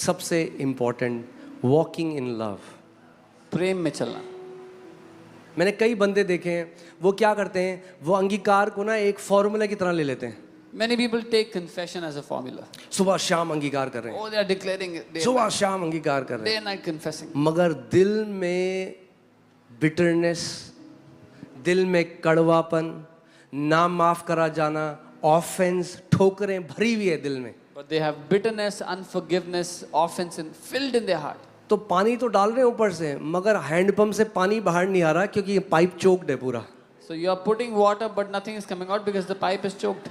सबसे important, walking in love. प्रेम में चलना। मैंने कई बंदे देखे हैं, वो क्या करते हैं, वो अंगीकार को ना एक फॉर्मूला की तरह ले लेते हैं। Many people take confession as a formula. सुबह शाम अंगीकार कर रहे हैं, Oh, they are declaring it day and सुबह night, शाम अंगीकार कर रहे day हैं, and night confessing. मगर दिल में बिटरनेस, दिल में कड़वापन, ना माफ करा जाना, ऑफेंस, ठोकरें भरी हुई है दिल में। But they have bitterness, unforgiveness, offense and filled in their heart. तो पानी तो डाल रहे हैं ऊपर से, मगर हैंडपंप से पानी बाहर नहीं आ रहा क्योंकि ये पाइप चोक्ड है पूरा। So you are putting water but nothing is coming out because the pipe is choked.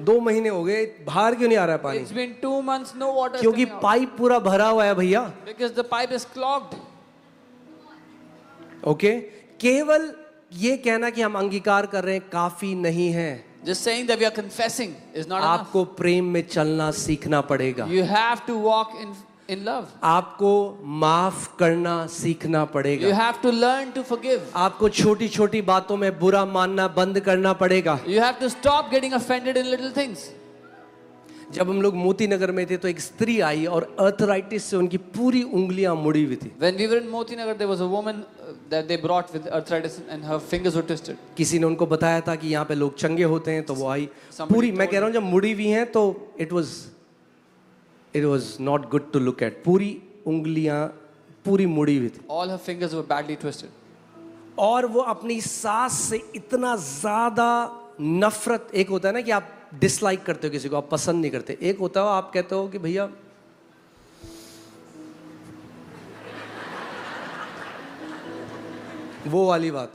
2 महीने हो गए, बाहर क्यों नहीं आ रहा है पानी? It's been 2 months, no water is क्योंकि coming out. पाइप पूरा भरा हुआ है भैया। Because the pipe is clogged. Okay, केवल ये कहना कि हम अंगीकार कर रहे हैं काफी नहीं है। Just saying that we are confessing is not enough. आपको प्रेम में चलना सीखना पड़ेगा। You have to walk in love. आपको माफ करना सीखना You पड़ेगा। have to learn to forgive. आपको छोटी छोटी बातों में बुरा मानना बंद करना पड़ेगा। You have to stop getting offended in little things. जब हम लोग मोती नगर में थे तो एक स्त्री आई और अर्थराइटिस से उनकी पूरी उंगलियां मुड़ी हुई थी। When we were in Moti Nagar, there was a woman that they brought with arthritis and her fingers were twisted. किसी ने उनको बताया था कि यहाँ पे लोग चंगे होते हैं, तो वो आई Somebody पूरी, मैं told कह रहा हूँ जब मुड़ी हुई हैं तो it was not good to look at। पूरी उंगलियां पूरी मुड़ी हुई थी All her fingers were badly twisted. और वो अपनी सास से इतना ज्यादा नफरत, एक होता है ना कि आप डिसलाइक करते हो किसी को, आप पसंद नहीं करते, एक होता है आप कहते हो कि भैया वो वाली बात।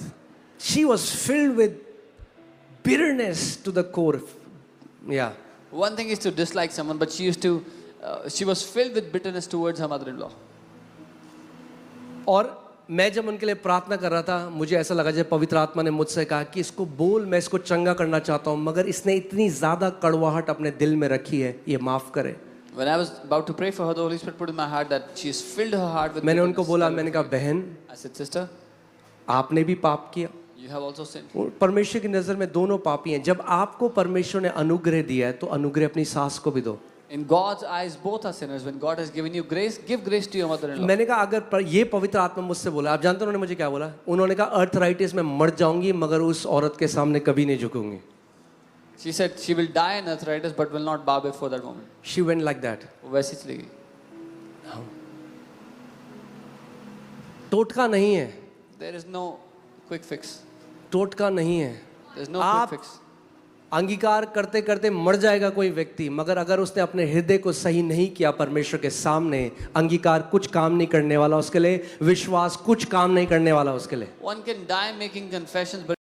She was filled with bitterness to the core. या One thing is to dislike someone, but she was filled with bitterness towards her mother-in-law. और मैं जब उनके लिए प्रार्थना कर रहा था, मुझे ऐसा लगा जब पवित्र आत्मा ने मुझसे कहा कि इसको बोल, मैं इसको चंगा करना चाहता हूँ, मगर इसने इतनी ज्यादा कड़वाहट अपने दिल में रखी है, ये माफ करे। When I was about to pray for her, the Holy Spirit put in my heart that she's filled her heart with मैंने bitterness. उनको बोला, मैंने कहा बहन I said, sister, आपने भी पाप किया, you have also sinned. और परमेश्वर की नजर में दोनों पापी हैं। जब आपको परमेश्वर ने अनुग्रह दिया है तो अनुग्रह अपनी सास को भी दो। In God's eyes, both are sinners. When God has given you grace, give grace to your mother-in-law. मैंने कहा अगर ये पवित्र आत्मा मुझसे बोला, आप जानते हो उन्होंने मुझे क्या बोला? उन्होंने कहा अर्थराइटिस में मर जाऊंगी मगर उस औरत के सामने कभी नहीं झुकूंगी। She said she will die in arthritis but will not bow before that woman. She went like that. वो वैसी चली गई। टोटका नहीं है, There is no quick fix. टोटका नहीं है। There is no आप quick fix. अंगीकार करते करते मर जाएगा कोई व्यक्ति, मगर अगर उसने अपने हृदय को सही नहीं किया परमेश्वर के सामने, अंगीकार कुछ काम नहीं करने वाला उसके लिए, विश्वास कुछ काम नहीं करने वाला उसके लिए। One can die making confessions, but